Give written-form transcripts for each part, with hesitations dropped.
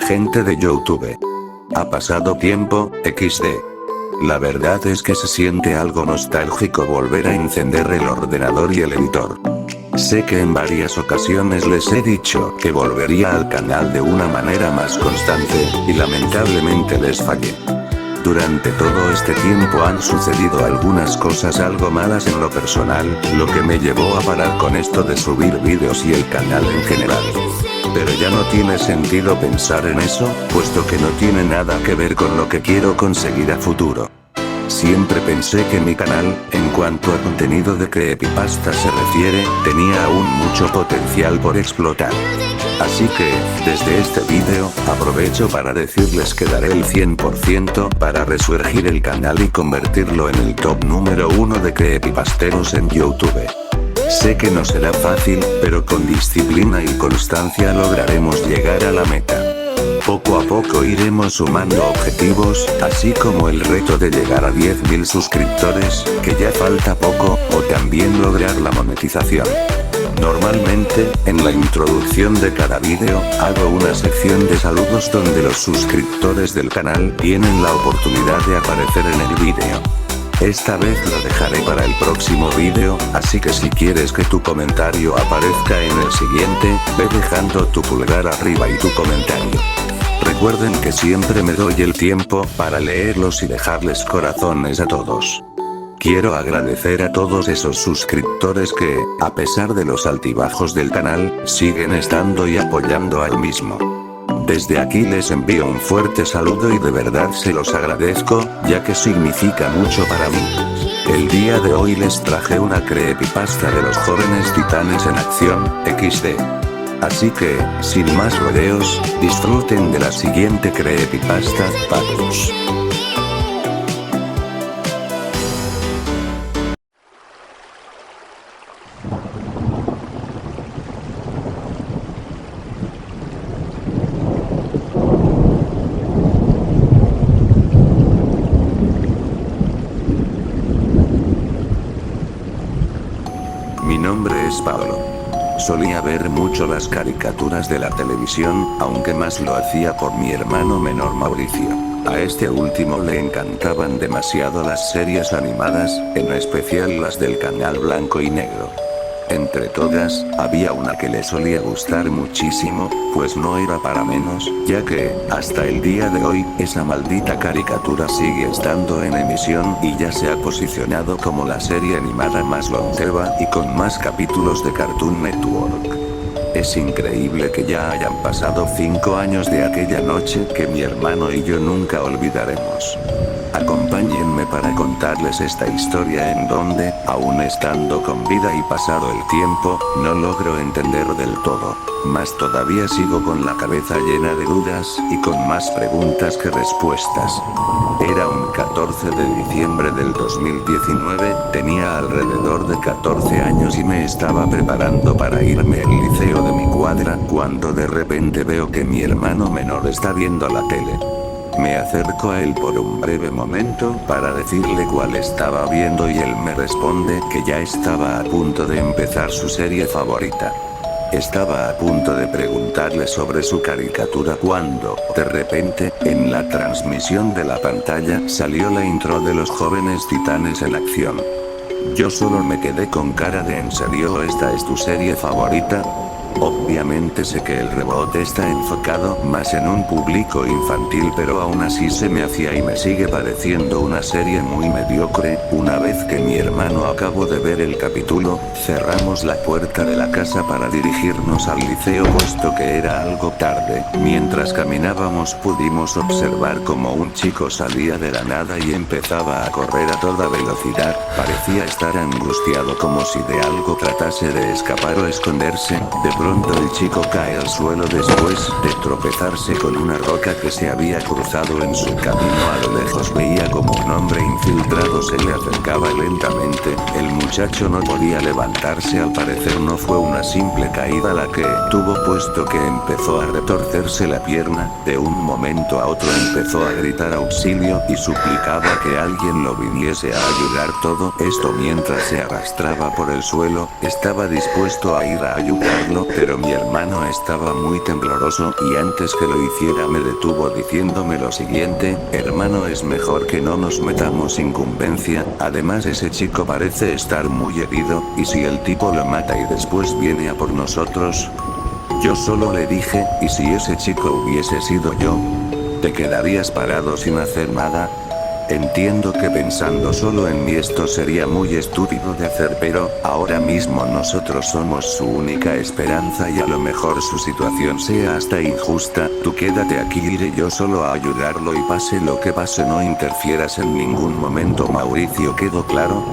gente de YouTube. Ha pasado tiempo, XD. La verdad es que se siente algo nostálgico volver a encender el ordenador y el editor. Sé que en varias ocasiones les he dicho que volvería al canal de una manera más constante, y lamentablemente les fallé. Durante todo este tiempo han sucedido algunas cosas algo malas en lo personal, lo que me llevó a parar con esto de subir vídeos y el canal en general. Pero ya no tiene sentido pensar en eso, puesto que no tiene nada que ver con lo que quiero conseguir a futuro. Siempre pensé que mi canal, en cuanto a contenido de creepypasta se refiere, tenía aún mucho potencial por explotar. Así que, desde este vídeo, aprovecho para decirles que daré el 100% para resurgir el canal y convertirlo en el top número 1 de creepypasteros en YouTube. Sé que no será fácil, pero con disciplina y constancia lograremos llegar a la meta. Poco a poco iremos sumando objetivos, así como el reto de llegar a 10.000 suscriptores, que ya falta poco, o también lograr la monetización. Normalmente, en la introducción de cada vídeo, hago una sección de saludos donde los suscriptores del canal tienen la oportunidad de aparecer en el vídeo. Esta vez lo dejaré para el próximo vídeo, así que si quieres que tu comentario aparezca en el siguiente, ve dejando tu pulgar arriba y tu comentario. Recuerden que siempre me doy el tiempo para leerlos y dejarles corazones a todos. Quiero agradecer a todos esos suscriptores que, a pesar de los altibajos del canal, siguen estando y apoyando al mismo. Desde aquí les envío un fuerte saludo y de verdad se los agradezco, ya que significa mucho para mí. El día de hoy les traje una creepypasta de los jóvenes titanes en acción, XD. Así que, sin más rodeos, disfruten de la siguiente creepypasta, Patrus. Mi nombre es Pablo. Solía ver mucho las caricaturas de la televisión, aunque más lo hacía por mi hermano menor Mauricio. A este último le encantaban demasiado las series animadas, en especial las del canal blanco y negro. Entre todas, había una que le solía gustar muchísimo, pues no era para menos, ya que, hasta el día de hoy, esa maldita caricatura sigue estando en emisión y ya se ha posicionado como la serie animada más longeva y con más capítulos de Cartoon Network. Es increíble que ya hayan pasado 5 años de aquella noche que mi hermano y yo nunca olvidaremos. Acompáñenme para contarles esta historia en donde, aún estando con vida y pasado el tiempo, no logro entender del todo. Más todavía sigo con la cabeza llena de dudas y con más preguntas que respuestas. Era un 14 de diciembre del 2019, tenía alrededor de 14 años y me estaba preparando para irme al liceo de mi cuadra cuando de repente veo que mi hermano menor está viendo la tele. Me acerco a él por un breve momento para decirle cuál estaba viendo y él me responde que ya estaba a punto de empezar su serie favorita. Estaba a punto de preguntarle sobre su caricatura cuando, de repente, en la transmisión de la pantalla salió la intro de los jóvenes titanes en acción. Yo solo me quedé con cara de ¿en serio esta es tu serie favorita? Obviamente sé que el rebote está enfocado más en un público infantil, pero aún así se me hacía y me sigue pareciendo una serie muy mediocre. Una vez que mi hermano acabó de ver el capítulo, cerramos la puerta de la casa para dirigirnos al liceo puesto que era algo tarde. Mientras caminábamos pudimos observar como un chico salía de la nada y empezaba a correr a toda velocidad. Parecía estar angustiado como si de algo tratase de escapar o esconderse. De pronto el chico cae al suelo después de tropezarse con una roca que se había cruzado en su camino. A lo lejos veía como un hombre infiltrado se le acercaba lentamente. El muchacho no podía levantarse, al parecer no fue una simple caída la que tuvo, puesto que empezó a retorcerse la pierna. De un momento a otro empezó a gritar auxilio y suplicaba que alguien lo viniese a ayudar. Todo esto mientras se arrastraba por el suelo. Estaba dispuesto a ir a ayudarlo, Pero mi hermano estaba muy tembloroso y antes que lo hiciera me detuvo diciéndome lo siguiente: hermano, es mejor que no nos metamos incumbencia, además ese chico parece estar muy herido, y si el tipo lo mata y después viene a por nosotros. Yo solo le dije: ¿y si ese chico hubiese sido yo? ¿Te quedarías parado sin hacer nada? Entiendo que pensando solo en mí esto sería muy estúpido de hacer, pero ahora mismo nosotros somos su única esperanza y a lo mejor su situación sea hasta injusta. Tú quédate aquí, iré yo solo a ayudarlo y pase lo que pase no interfieras en ningún momento. Mauricio, ¿quedó claro?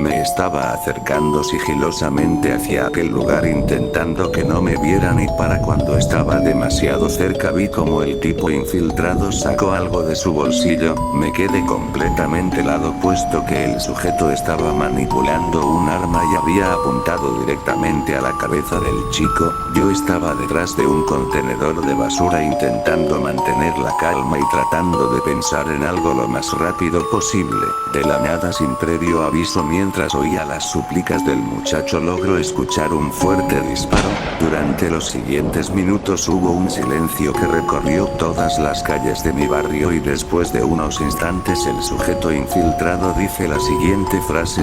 Me estaba acercando sigilosamente hacia aquel lugar intentando que no me vieran, y para cuando estaba demasiado cerca vi como el tipo infiltrado sacó algo de su bolsillo. Me quedé completamente helado puesto que el sujeto estaba manipulando un arma y había apuntado directamente a la cabeza del chico. Yo estaba detrás de un contenedor de basura intentando mantener la calma y tratando de pensar en algo lo más rápido posible. De la nada, sin previo aviso, mientras oía las súplicas del muchacho, logro escuchar un fuerte disparo. Durante los siguientes minutos hubo un silencio que recorrió todas las calles de mi barrio y después de unos instantes el sujeto infiltrado dice la siguiente frase: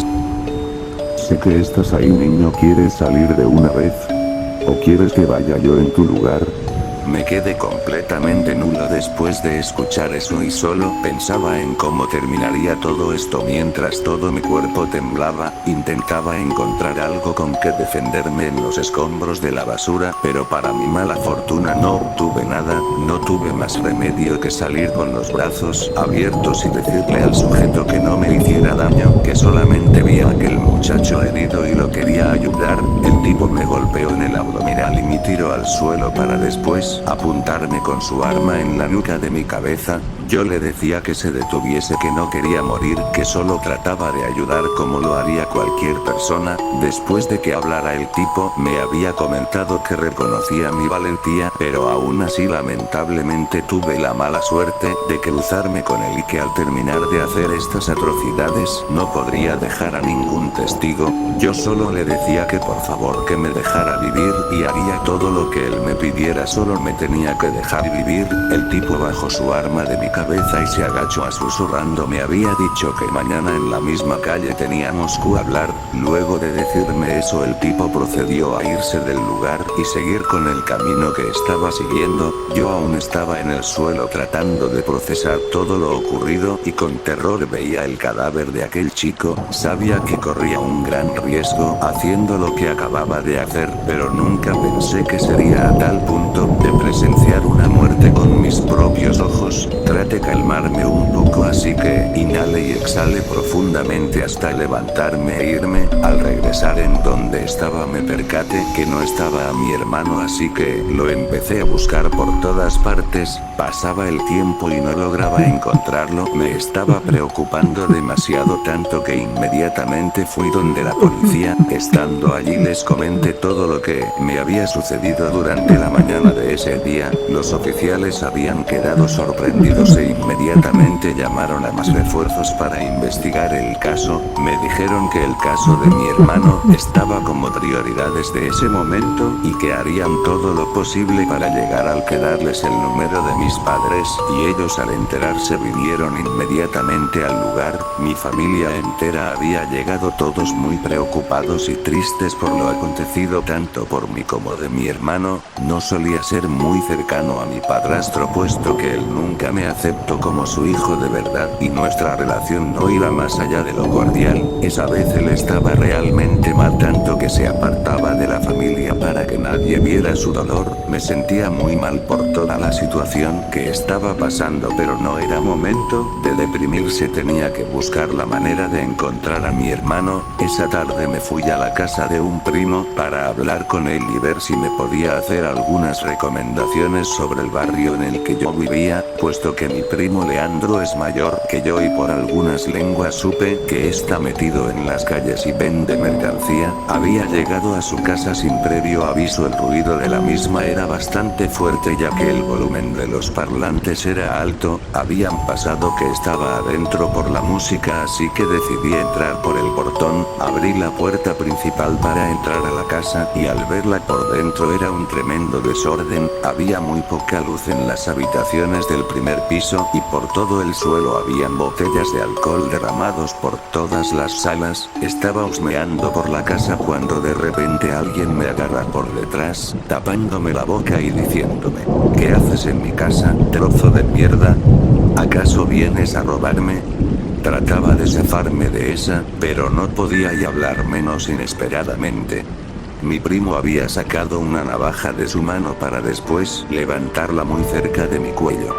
sé que estás ahí, niño, ¿quieres salir de una vez? ¿O quieres que vaya yo en tu lugar? Me quedé completamente nulo después de escuchar eso y solo pensaba en cómo terminaría todo esto mientras todo mi cuerpo temblaba. Intentaba encontrar algo con que defenderme en los escombros de la basura, pero para mi mala fortuna no obtuve nada. No tuve más remedio que salir con los brazos abiertos y decirle al sujeto que no me hiciera daño, que solamente vi a aquel muchacho herido y lo quería ayudar. El tipo me golpeó en el abdominal y me tiró al suelo para después apuntarme con su arma en la nuca de mi cabeza. Yo le decía que se detuviese, que no quería morir, que solo trataba de ayudar como lo haría cualquier persona. Después de que hablara el tipo, me había comentado que reconocía mi valentía, pero aún así lamentablemente tuve la mala suerte de cruzarme con él y que al terminar de hacer estas atrocidades no podría dejar a ningún testigo. Yo solo le decía que por favor que me dejara vivir y haría todo lo que él me pidiera, solo me tenía que dejar vivir. El tipo bajó su arma de mi cabeza y se agachó a susurrando. Me había dicho que mañana en la misma calle teníamos que hablar. Luego de decirme eso, el tipo procedió a irse del lugar y seguir con el camino que estaba siguiendo. Yo aún estaba en el suelo tratando de procesar todo lo ocurrido y con terror veía el cadáver de aquel chico. Sabía que corría un gran riesgo haciendo lo que acababa de hacer, pero nunca pensé que sería a tal punto de presenciar una muerte con mis propios ojos. Traté de calmarme un poco, así que inhale y exhale profundamente hasta levantarme e irme. Al regresar en donde estaba me percaté que no estaba a mi hermano, así que lo empecé a buscar por todas partes. Pasaba el tiempo y no lograba encontrarlo. Me estaba preocupando demasiado, tanto que inmediatamente fui donde la policía. Estando allí les comenté todo lo que me había sucedido durante la mañana de ese día. Los oficiales habían quedado sorprendidos e inmediatamente llamaron a más refuerzos para investigar el caso. Me dijeron que el caso de mi hermano estaba como prioridad desde ese momento y que harían todo lo posible para llegar al que darles el número de mis padres, y ellos al enterarse vinieron inmediatamente al lugar. Mi familia entera había llegado, todos muy preocupados y tristes por lo acontecido, tanto por mí como de mi hermano. No solía ser muy cercano a mi padrastro puesto que él nunca me aceptó como su hijo de verdad y nuestra relación no iba más allá de lo cordial. Esa vez él estaba realmente mal, tanto que se apartaba de la familia para que nadie viera su dolor. Me sentía muy mal por toda la situación que estaba pasando, pero no era momento de deprimirse, tenía que buscar la manera de encontrar a mi hermano. Esa tarde me fui a la casa de un primo para hablar con él y ver si me podía hacer algunas recomendaciones recomendaciones sobre el barrio en el que yo vivía, puesto que mi primo Leandro es mayor que yo y por algunas lenguas supe que está metido en las calles y vende mercancía. Había llegado a su casa sin previo aviso. El ruido de la misma era bastante fuerte ya que el volumen de los parlantes era alto. Habían pasado que estaba adentro por la música, así que decidí entrar por el portón. Abrí la puerta principal para entrar a la casa y al verla por dentro era un tremendo desorden. Había muy poca luz en las habitaciones del primer piso y por todo el suelo habían botellas de alcohol derramados por todas las salas. Estaba husmeando por la casa cuando de repente alguien me agarra por detrás, tapándome la boca y diciéndome: ¿qué haces en mi casa, trozo de mierda? ¿Acaso vienes a robarme? Trataba de zafarme de esa, pero no podía y hablar menos inesperadamente. Mi primo había sacado una navaja de su mano para después levantarla muy cerca de mi cuello.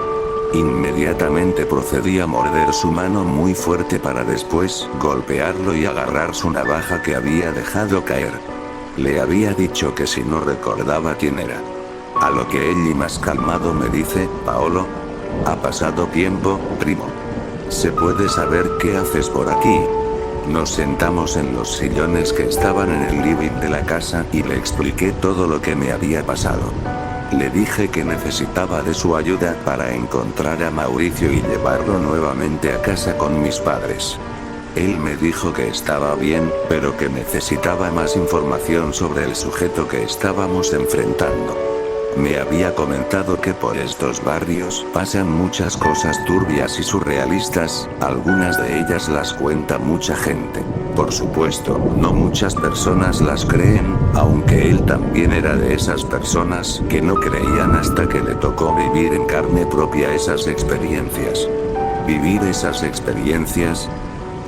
Inmediatamente procedí a morder su mano muy fuerte para después golpearlo y agarrar su navaja que había dejado caer. Le había dicho que si no recordaba quién era. A lo que él y más calmado me dice: Paolo, ha pasado tiempo, primo. ¿Se puede saber qué haces por aquí? Nos sentamos en los sillones que estaban en el living de la casa y le expliqué todo lo que me había pasado. Le dije que necesitaba de su ayuda para encontrar a Mauricio y llevarlo nuevamente a casa con mis padres. Él me dijo que estaba bien, pero que necesitaba más información sobre el sujeto que estábamos enfrentando. Me había comentado que por estos barrios pasan muchas cosas turbias y surrealistas, algunas de ellas las cuenta mucha gente. Por supuesto, no muchas personas las creen, aunque él también era de esas personas que no creían hasta que le tocó vivir en carne propia esas experiencias. Vivir esas experiencias,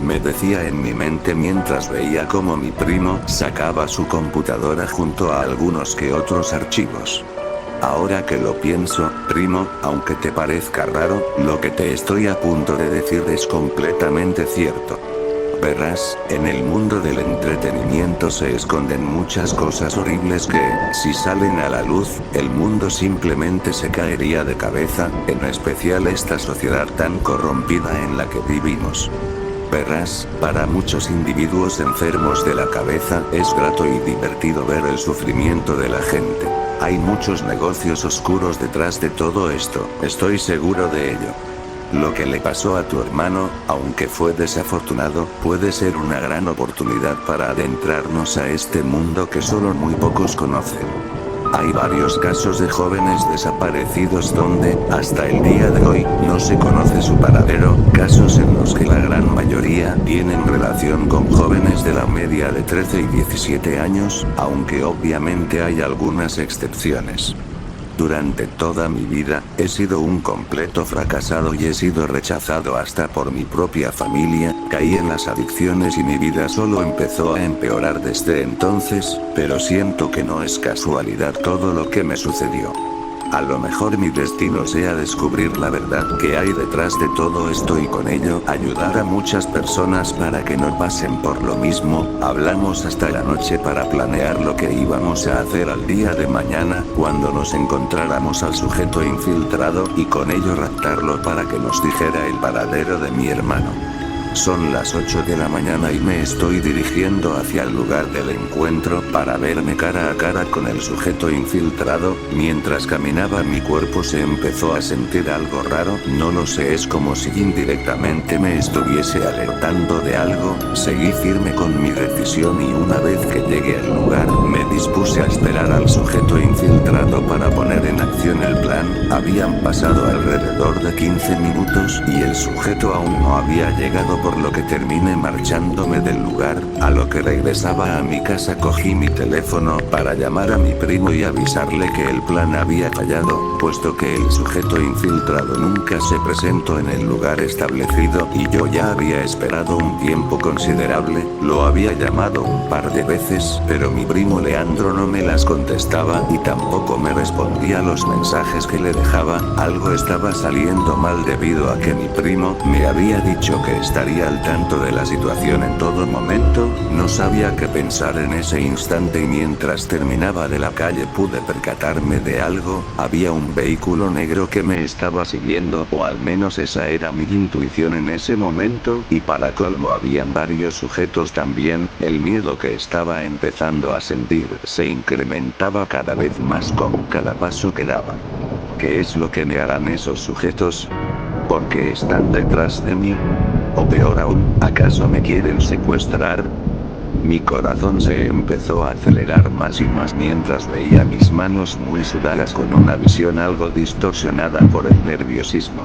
me decía en mi mente mientras veía cómo mi primo sacaba su computadora junto a algunos que otros archivos. Ahora que lo pienso, primo, aunque te parezca raro, lo que te estoy a punto de decir es completamente cierto. Verás, en el mundo del entretenimiento se esconden muchas cosas horribles que, si salen a la luz, el mundo simplemente se caería de cabeza, en especial esta sociedad tan corrompida en la que vivimos. Verás, para muchos individuos enfermos de la cabeza es grato y divertido ver el sufrimiento de la gente. Hay muchos negocios oscuros detrás de todo esto, estoy seguro de ello. Lo que le pasó a tu hermano, aunque fue desafortunado, puede ser una gran oportunidad para adentrarnos a este mundo que solo muy pocos conocen. Hay varios casos de jóvenes desaparecidos donde, hasta el día de hoy, no se conoce su paradero, casos en los que la gran mayoría tienen relación con jóvenes de la media de 13 y 17 años, aunque obviamente hay algunas excepciones. Durante toda mi vida, he sido un completo fracasado y he sido rechazado hasta por mi propia familia, caí en las adicciones y mi vida solo empezó a empeorar desde entonces, pero siento que no es casualidad todo lo que me sucedió. A lo mejor mi destino sea descubrir la verdad que hay detrás de todo esto y con ello ayudar a muchas personas para que no pasen por lo mismo. Hablamos hasta la noche para planear lo que íbamos a hacer al día de mañana, cuando nos encontráramos al sujeto infiltrado y con ello raptarlo para que nos dijera el paradero de mi hermano. Son las 8 de la mañana y me estoy dirigiendo hacia el lugar del encuentro para verme cara a cara con el sujeto infiltrado. Mientras caminaba mi cuerpo se empezó a sentir algo raro, no lo sé, es como si indirectamente me estuviese alertando de algo. Seguí firme con mi decisión y una vez que llegué al lugar me dispuse a esperar al sujeto infiltrado para poner en acción el plan. Habían pasado alrededor de 15 minutos y el sujeto aún no había llegado, por lo que terminé marchándome del lugar. A lo que regresaba a mi casa cogí mi teléfono para llamar a mi primo y avisarle que el plan había fallado, puesto que el sujeto infiltrado nunca se presentó en el lugar establecido y yo ya había esperado un tiempo considerable. Lo había llamado un par de veces, pero mi primo Leandro no me las contestaba y tampoco me respondía los mensajes que le dejaba. Algo estaba saliendo mal debido a que mi primo me había dicho que estaría mantenía al tanto de la situación en todo momento, no sabía qué pensar en ese instante y mientras terminaba de la calle pude percatarme de algo, había un vehículo negro que me estaba siguiendo, o al menos esa era mi intuición en ese momento, y para colmo habían varios sujetos también. El miedo que estaba empezando a sentir se incrementaba cada vez más con cada paso que daba. ¿Qué es lo que me harán esos sujetos? ¿Por qué están detrás de mí? O peor aún, ¿acaso me quieren secuestrar? Mi corazón se empezó a acelerar más y más mientras veía mis manos muy sudadas con una visión algo distorsionada por el nerviosismo.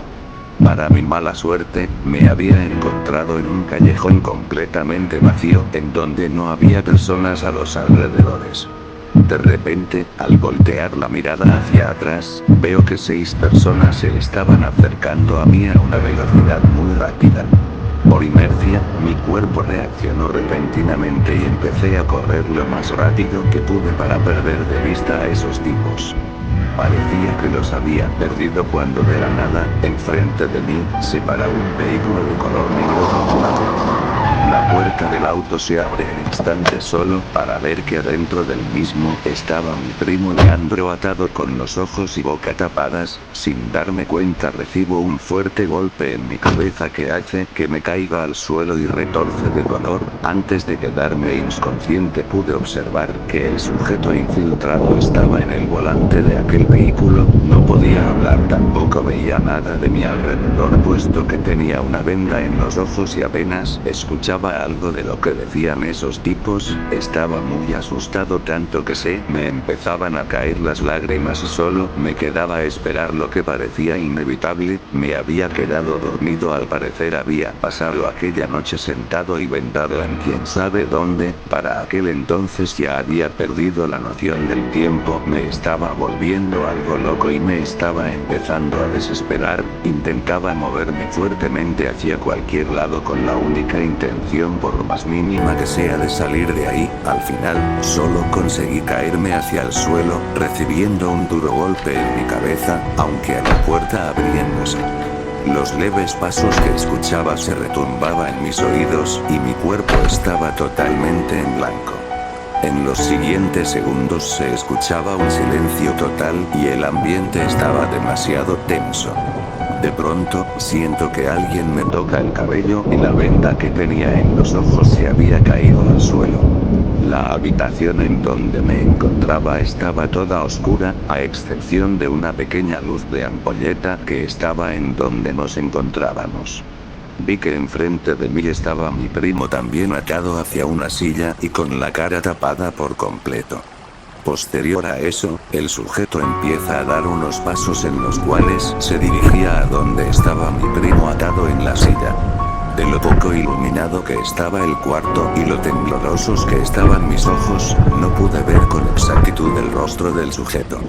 Para mi mala suerte, me había encontrado en un callejón completamente vacío, en donde no había personas a los alrededores. De repente, al voltear la mirada hacia atrás, veo que 6 personas se estaban acercando a mí a una velocidad muy rápida. Por inercia, mi cuerpo reaccionó repentinamente y empecé a correr lo más rápido que pude para perder de vista a esos tipos. Parecía que los había perdido cuando de la nada, enfrente de mí, se para un vehículo de color negro rotulado. La puerta del auto se abre en instante solo para ver que adentro del mismo estaba mi primo Leandro atado con los ojos y boca tapadas. Sin darme cuenta recibo un fuerte golpe en mi cabeza que hace que me caiga al suelo y retorce de dolor. Antes de quedarme inconsciente pude observar que el sujeto infiltrado estaba en el volante de aquel vehículo. No podía hablar, tampoco veía nada de mi alrededor puesto que tenía una venda en los ojos y apenas escuchaba algo de lo que decían esos tipos. Estaba muy asustado tanto que me empezaban a caer las lágrimas y solo me quedaba esperar lo que parecía inevitable. Me había quedado dormido, al parecer había pasado aquella noche sentado y vendado en quién sabe dónde. Para aquel entonces ya había perdido la noción del tiempo, me estaba volviendo algo loco y me estaba empezando a desesperar. Intentaba moverme fuertemente hacia cualquier lado con la única intención, por más mínima que sea, de salir de ahí. Al final, solo conseguí caerme hacia el suelo, recibiendo un duro golpe en mi cabeza, aunque a la puerta abriéndose. Los leves pasos que escuchaba se retumbaban en mis oídos, y mi cuerpo estaba totalmente en blanco. En los siguientes segundos se escuchaba un silencio total, y el ambiente estaba demasiado tenso. De pronto, siento que alguien me toca el cabello y la venda que tenía en los ojos se había caído al suelo. La habitación en donde me encontraba estaba toda oscura, a excepción de una pequeña luz de ampolleta que estaba en donde nos encontrábamos. Vi que enfrente de mí estaba mi primo también atado hacia una silla y con la cara tapada por completo. Posterior a eso, el sujeto empieza a dar unos pasos en los cuales se dirigía a donde estaba mi primo atado en la silla. De lo poco iluminado que estaba el cuarto y lo temblorosos que estaban mis ojos, no pude ver con exactitud el rostro del sujeto.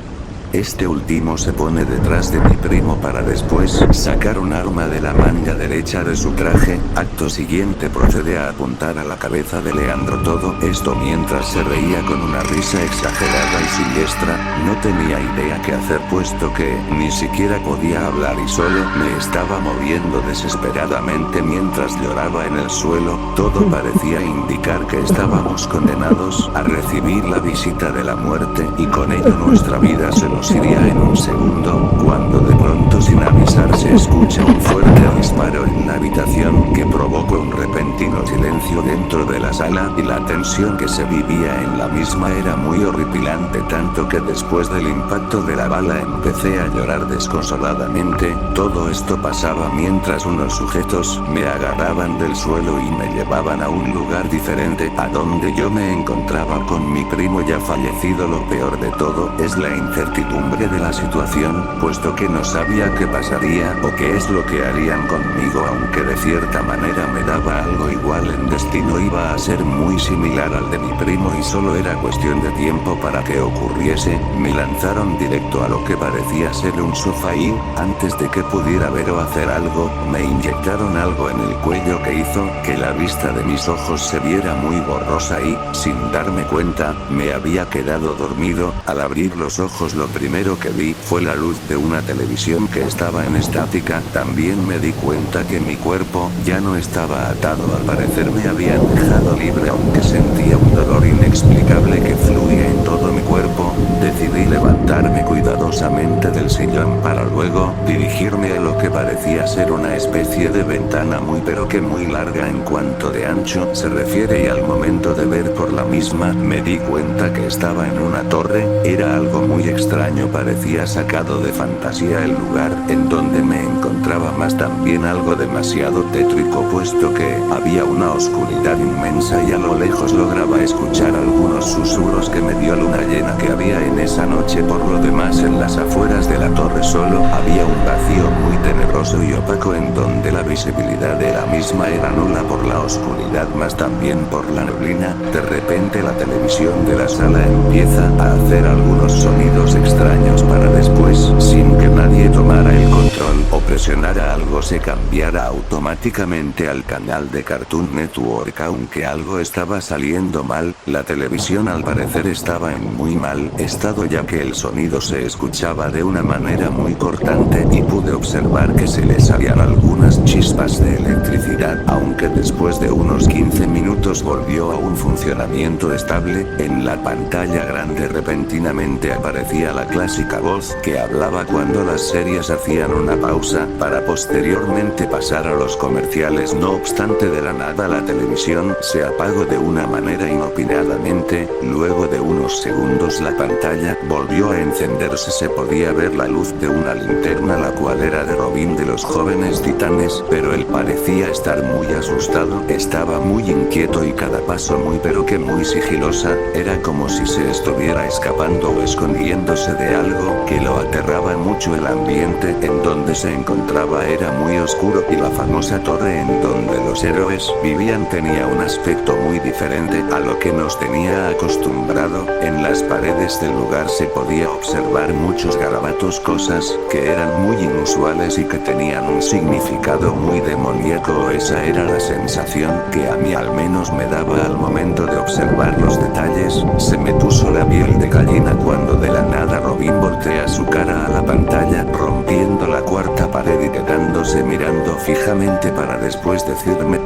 Este último se pone detrás de mi primo para después sacar un arma de la manga derecha de su traje. Acto siguiente procede a apuntar a la cabeza de Leandro, todo esto mientras se reía con una risa exagerada y siniestra. No tenía idea qué hacer puesto que ni siquiera podía hablar y solo me estaba moviendo desesperadamente mientras lloraba en el suelo. Todo parecía indicar que estábamos condenados a recibir la visita de la muerte y con ello nuestra vida se nos iría en un segundo, cuando de pronto sin avisar se escucha un fuerte disparo en la habitación que provocó un repentino silencio dentro de la sala y la tensión que se vivía en la misma era muy horripilante, tanto que después del impacto de la bala empecé a llorar desconsoladamente. Todo esto pasaba mientras unos sujetos me agarraban del suelo y me llevaban a un lugar diferente a donde yo me encontraba con mi primo ya fallecido. Lo peor de todo es la incertidumbre de la situación, puesto que no sabía qué pasaría o qué es lo que harían conmigo, aunque de cierta manera me daba algo igual. El destino iba a ser muy similar al de mi primo y solo era cuestión de tiempo para que ocurriese. Me lanzaron directo a lo que parecía ser un sofá y, antes de que pudiera ver o hacer algo, me inyectaron algo en el cuello que hizo que la vista de mis ojos se viera muy borrosa y, sin darme cuenta, me había quedado dormido. Al abrir los ojos lo primero que vi fue la luz de una televisión televisión que estaba en estática. También me di cuenta que mi cuerpo ya no estaba atado, al parecer me habían dejado libre, aunque sentía un dolor inexplicable que fluía en todo mi cuerpo. Decidí levantarme cuidadosamente del sillón para luego dirigirme a lo que parecía ser una especie de ventana muy pero que muy larga en cuanto de ancho se refiere, y al momento de ver por la misma me di cuenta que estaba en una torre. Era algo muy extraño, parecía sacado de fantasía el lugar en donde me encontraba, más también algo demasiado tétrico, puesto que había una oscuridad inmensa y a lo lejos lograba escuchar algunos susurros que me dio luna llena que había en esa noche. Por lo demás, en las afueras de la torre solo había un vacío muy tenebroso y opaco en donde la visibilidad de la misma era nula por la oscuridad, más también por la neblina. De repente la televisión de la sala empieza a hacer algunos sonidos extraños para después, sin que nadie tomara el control o presionara algo, se cambiara automáticamente al canal de Cartoon Network. Aunque algo estaba saliendo mal, la televisión al parecer estaba en muy mal estado, ya que el sonido se escuchaba de una manera muy cortante y pude observar que se le salían algunas chispas de electricidad, aunque después de unos 15 minutos volvió a un funcionamiento estable. En la pantalla grande repentinamente aparecía la clásica voz que hablaba cuando las series hacían una pausa para posteriormente pasar a los comerciales. No obstante, de la nada la televisión se apagó de una manera inopinadamente. Luego de unos segundos la pantalla volvió a encenderse, se podía ver la luz de una linterna, la cual era de Robin de los Jóvenes Titanes, pero él parecía estar muy asustado, estaba muy inquieto y cada paso muy pero que muy sigilosa, era como si se estuviera escapando o escondiéndose de algo que lo aterraba mucho. El ambiente en donde se encontraba era muy oscuro y la famosa torre en donde los héroes vivían tenía un aspecto muy diferente a lo que nos tenía acostumbrado. En las paredes del lugar se podía observar muchos garabatos, cosas que eran muy inusuales y que tenían un significado muy demoníaco. Esa era la sensación que a mí al menos me daba al momento de observar los detalles. Se me puso la piel de gallina cuando de la nada Robin voltea su cara a la pantalla, rompiendo la cuarta pared y quedándose mirando fijamente para después decirme: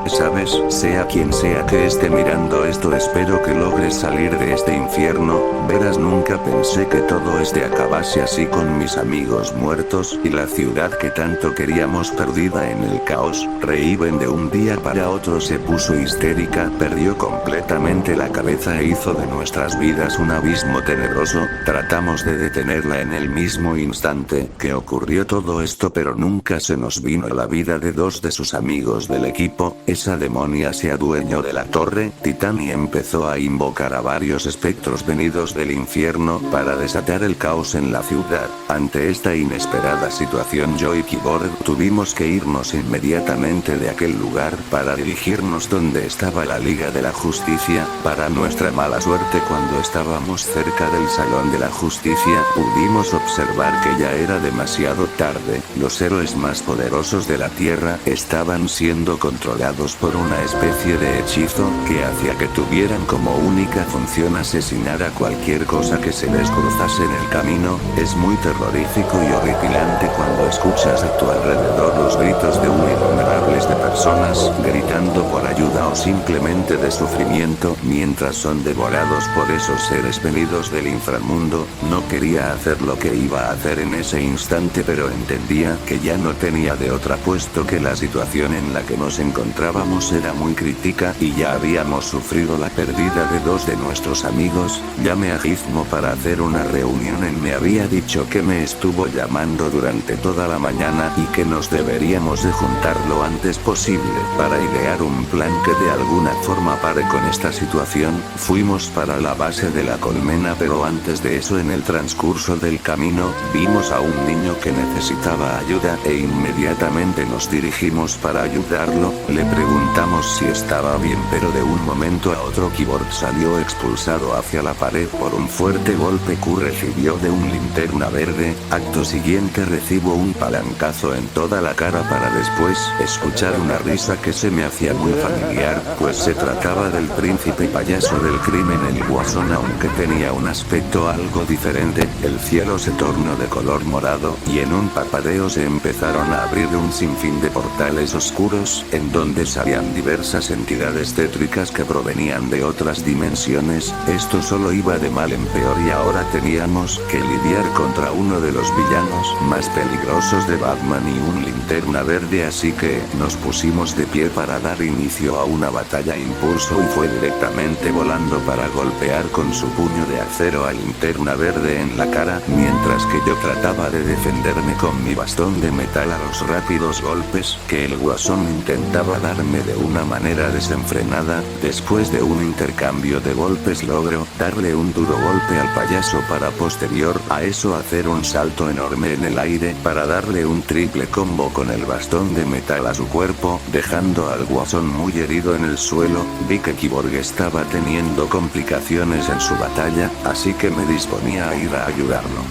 ¿sabes? Sea quien sea que esté mirando esto, espero que logres salir de este infierno. Verás, nunca pensé que todo este acabase así, con mis amigos muertos y la ciudad que tanto queríamos perdida en el caos. Raven de un día para otro se puso histérica, perdió completamente la cabeza e hizo de nuestras vidas un abismo tenebroso. Tratamos de detenerla en el mismo instante que ocurrió todo esto, pero nunca se nos vino a la vida de dos de sus amigos del equipo. Esa demonia se adueñó de la torre Titán y empezó a invocar a varios espectros venidos del infierno para desatar el caos en la ciudad. Ante esta inesperada situación, yo y Cyborg tuvimos que irnos inmediatamente de aquel lugar para dirigirnos donde estaba la Liga de la Justicia. Para nuestra mala suerte, cuando estábamos cerca del Salón de la Justicia, pudimos observar que ya era demasiado tarde. Los héroes más poderosos de la Tierra estaban siendo controlados por una especie de hechizo que hacía que tuvieran como única función asesinar a cualquier cosa que se les cruzase en el camino. Es muy terrorífico y horripilante cuando escuchas a tu alrededor los gritos de innumerables de personas gritando por ayuda o simplemente de sufrimiento mientras son devorados por esos seres venidos del inframundo. No quería hacer lo que iba a hacer en ese instante, pero entendía que ya no tenía de otra, puesto que la situación en la que nos encontrábamos era muy crítica y ya habíamos sufrido la pérdida de dos de nuestros amigos. Llamé a Gizmo para hacer una reunión. Él me había dicho que me estuvo llamando durante toda la mañana y que nos deberíamos de juntar lo antes posible para idear un plan que de alguna forma pare con esta situación. Fuimos para la base de la colmena, pero antes de eso, en el transcurso del camino, vimos a un niño que necesitaba ayuda e inmediatamente nos dirigimos para ayudarlo. Le preguntamos si estaba bien, pero de un momento a otro Cyborg salió expulsado hacia la pared por un fuerte golpe que recibió de un linterna verde. Acto siguiente recibo un palancazo en toda la cara para después escuchar una risa que se me hacía muy familiar, pues se trataba del príncipe payaso del crimen, el Guasón. Aunque tenía un aspecto algo diferente, el cielo se tornó de color morado y en un parpadeo se empezaron a abrir un sinfín de portales oscuros, en donde salían diversas entidades tétricas que provenían de otras dimensiones. Esto solo iba de mal en peor y ahora teníamos que lidiar contra uno de los villanos más peligrosos de Batman y un linterna verde, así que nos pusimos de pie para dar inicio a una batalla impulso y fue directamente volando para golpear con su puño de acero a linterna verde en la cara, mientras que yo trataba de defenderme con mi bastón de metal a los rápidos golpes que el Guasón intentaba darme de una manera desenfrenada. Después de un intercambio de golpes logro darle un duro golpe al payaso para posterior a eso hacer un salto enorme en el aire para darle un triple combo con el bastón de metal a su cuerpo, dejando al Guasón muy herido en el suelo. Vi que Cyborg estaba teniendo complicaciones en su batalla, así que me disponía a ir a ayudarlo.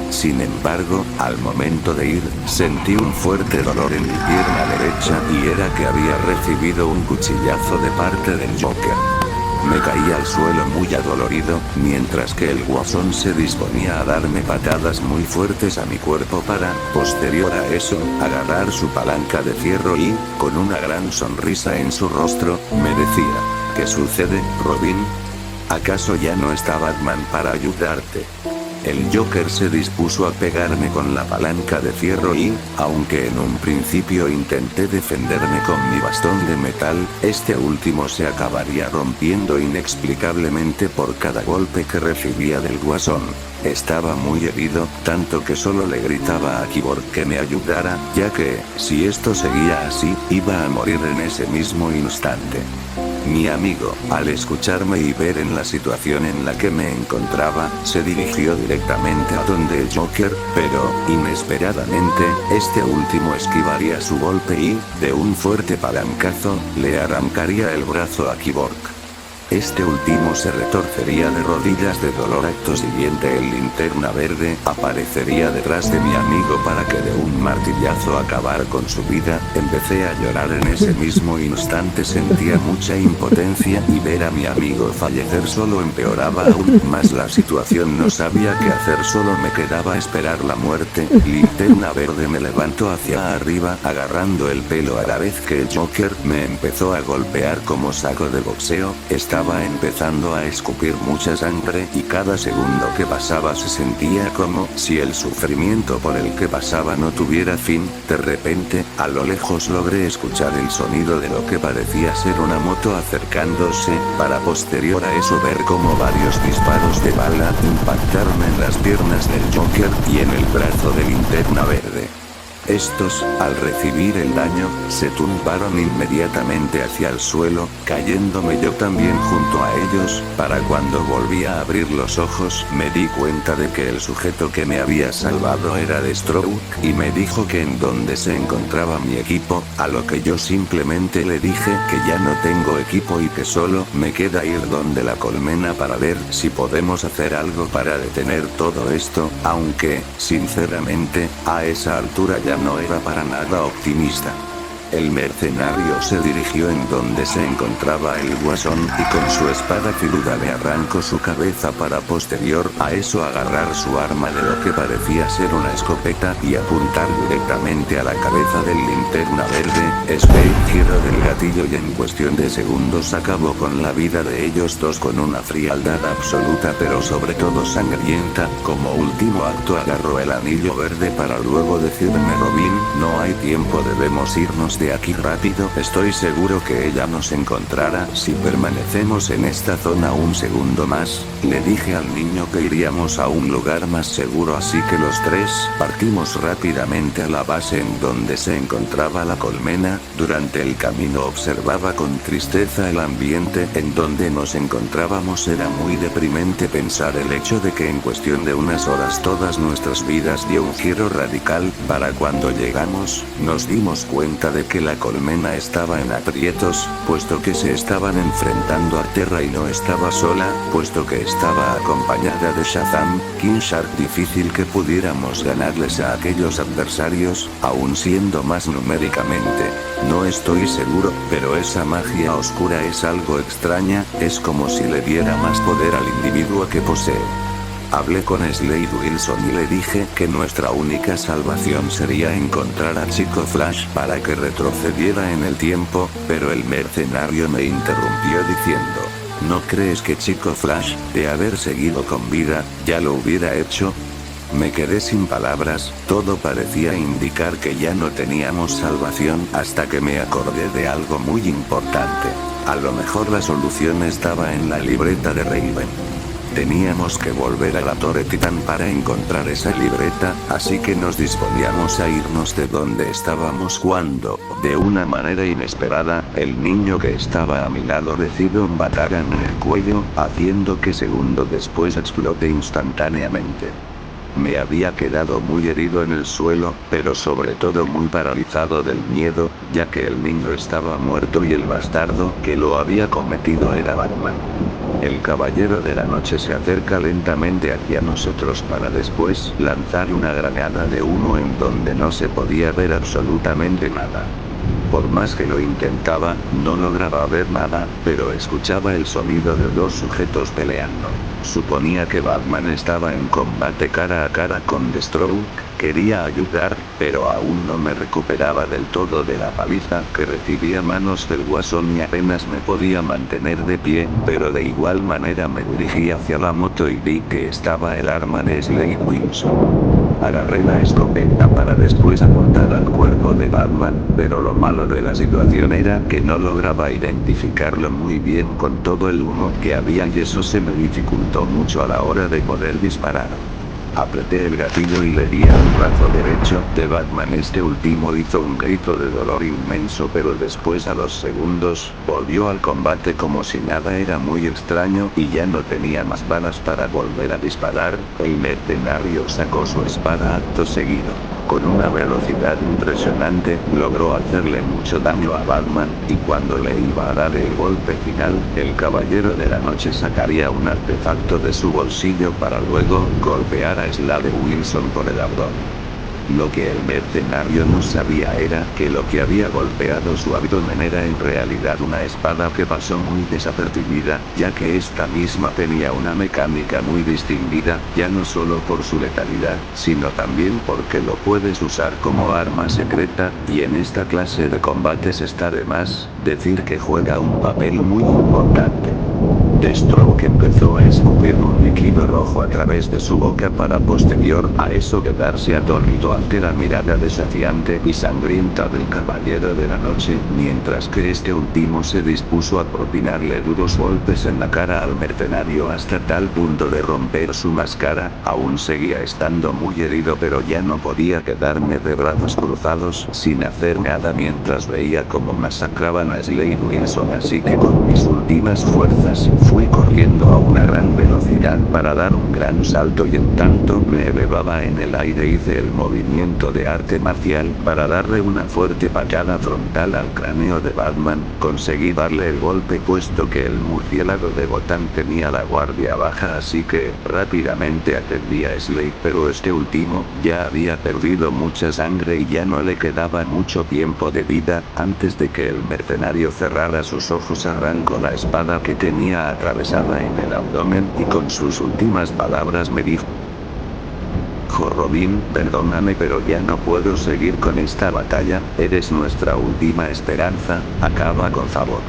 Sin embargo, al momento de ir, sentí un fuerte dolor en mi pierna derecha y era que había recibido un cuchillazo de parte del Joker. Me caí al suelo muy adolorido, mientras que el Guasón se disponía a darme patadas muy fuertes a mi cuerpo para, posterior a eso, agarrar su palanca de fierro y, con una gran sonrisa en su rostro, me decía: ¿qué sucede, Robin? ¿Acaso ya no está Batman para ayudarte? El Joker se dispuso a pegarme con la palanca de fierro y, aunque en un principio intenté defenderme con mi bastón de metal, este último se acabaría rompiendo inexplicablemente por cada golpe que recibía del Guasón. Estaba muy herido, tanto que solo le gritaba a Cyborg que me ayudara, ya que, si esto seguía así, iba a morir en ese mismo instante. Mi amigo, al escucharme y ver en la situación en la que me encontraba, se dirigió directamente a donde el Joker, pero, inesperadamente, este último esquivaría su golpe y, de un fuerte palancazo, le arrancaría el brazo a Cyborg. Este último se retorcería de rodillas de dolor. Acto siguiente el linterna verde aparecería detrás de mi amigo para que de un martillazo acabar con su vida. Empecé a llorar en ese mismo instante, sentía mucha impotencia y ver a mi amigo fallecer solo empeoraba aún más la situación. No sabía qué hacer, solo me quedaba esperar la muerte. Linterna verde me levantó hacia arriba agarrando el pelo a la vez que el Joker me empezó a golpear como saco de boxeo. Estaba empezando a escupir mucha sangre y cada segundo que pasaba se sentía como si el sufrimiento por el que pasaba no tuviera fin. De repente, a lo lejos logré escuchar el sonido de lo que parecía ser una moto acercándose, para posterior a eso ver como varios disparos de bala impactaron en las piernas del Joker y en el brazo de Linterna Verde. Estos, al recibir el daño, se tumbaron inmediatamente hacia el suelo, cayéndome yo también junto a ellos. Para cuando volví a abrir los ojos, me di cuenta de que el sujeto que me había salvado era Deathstroke, y me dijo que en donde se encontraba mi equipo, a lo que yo simplemente le dije que ya no tengo equipo y que solo me queda ir donde la colmena para ver si podemos hacer algo para detener todo esto, aunque, sinceramente, a esa altura ya no era para nada optimista. El mercenario se dirigió en donde se encontraba el Guasón y con su espada filuda le arrancó su cabeza para posterior a eso agarrar su arma de lo que parecía ser una escopeta y apuntar directamente a la cabeza del Linterna Verde. Spade giro del gatillo y en cuestión de segundos acabó con la vida de ellos dos con una frialdad absoluta, pero sobre todo sangrienta. Como último acto agarró el anillo verde para luego decirme: Robin, no hay tiempo, debemos irnos de aquí rápido. Estoy seguro que ella nos encontrará si permanecemos en esta zona un segundo más. Le dije al niño que iríamos a un lugar más seguro, así que los tres partimos rápidamente a la base en donde se encontraba la colmena. Durante el camino observaba con tristeza el ambiente en donde nos encontrábamos. Era muy deprimente pensar el hecho de que en cuestión de unas horas todas nuestras vidas dio un giro radical. Para cuando llegamos, nos dimos cuenta de que que la colmena estaba en aprietos, puesto que se estaban enfrentando a Terra y no estaba sola, puesto que estaba acompañada de Shazam, King Shark. Difícil que pudiéramos ganarles a aquellos adversarios, aún siendo más numéricamente. No estoy seguro, pero esa magia oscura es algo extraña, es como si le diera más poder al individuo que posee. Hablé con Slade Wilson y le dije que nuestra única salvación sería encontrar a Chico Flash para que retrocediera en el tiempo, pero el mercenario me interrumpió diciendo: ¿no crees que Chico Flash, de haber seguido con vida, ya lo hubiera hecho? Me quedé sin palabras, todo parecía indicar que ya no teníamos salvación hasta que me acordé de algo muy importante. A lo mejor la solución estaba en la libreta de Raven. Teníamos que volver a la Torre Titán para encontrar esa libreta, así que nos disponíamos a irnos de donde estábamos cuando, de una manera inesperada, el niño que estaba a mi lado recibió un batacazo en el cuello, haciendo que segundo después explote instantáneamente. Me había quedado muy herido en el suelo, pero sobre todo muy paralizado del miedo, ya que el niño estaba muerto y el bastardo que lo había cometido era Batman. El caballero de la noche se acerca lentamente hacia nosotros para después lanzar una granada de humo en donde no se podía ver absolutamente nada. Por más que lo intentaba, no lograba ver nada, pero escuchaba el sonido de dos sujetos peleando. Suponía que Batman estaba en combate cara a cara con Deathstroke, quería ayudar, pero aún no me recuperaba del todo de la paliza que recibía a manos del Guasón y apenas me podía mantener de pie, pero de igual manera me dirigí hacia la moto y vi que estaba el arma de Slade Wilson. Agarré la escopeta para después apuntar al cuerpo de Batman, pero lo malo de la situación era que no lograba identificarlo muy bien con todo el humo que había y eso se me dificultó mucho a la hora de poder disparar. Apreté el gatillo y le di al brazo derecho de Batman. Este último hizo un grito de dolor inmenso, pero después a los segundos, volvió al combate como si nada. Era muy extraño y ya no tenía más balas para volver a disparar. El mercenario sacó su espada acto seguido. Con una velocidad impresionante, logró hacerle mucho daño a Batman, y cuando le iba a dar el golpe final, el caballero de la noche sacaría un artefacto de su bolsillo para luego golpear a Slade Wilson por el abdomen. Lo que el mercenario no sabía era que lo que había golpeado su abdomen era en realidad una espada que pasó muy desapercibida, ya que esta misma tenía una mecánica muy distinguida, ya no solo por su letalidad, sino también porque lo puedes usar como arma secreta, y en esta clase de combates está de más decir que juega un papel muy importante. Deathstroke empezó a escupir un líquido rojo a través de su boca para posterior a eso quedarse atónito ante la mirada desafiante y sangrienta del caballero de la noche, mientras que este último se dispuso a propinarle duros golpes en la cara al mercenario hasta tal punto de romper su máscara. Aún seguía estando muy herido, pero ya no podía quedarme de brazos cruzados sin hacer nada mientras veía cómo masacraban a Slade Wilson, así que con mis últimas fuerzas fui corriendo a una gran velocidad para dar un gran salto, y en tanto me elevaba en el aire hice el movimiento de arte marcial para darle una fuerte patada frontal al cráneo de Batman. Conseguí darle el golpe puesto que el murciélago de Gotham tenía la guardia baja, así que rápidamente atendí a Slade, pero este último ya había perdido mucha sangre y ya no le quedaba mucho tiempo de vida. Antes de que el mercenario cerrara sus ojos, arrancó la espada que tenía atravesada en el abdomen y con sus últimas palabras me dijo: Robin, perdóname, pero ya no puedo seguir con esta batalla, eres nuestra última esperanza, acaba con favor.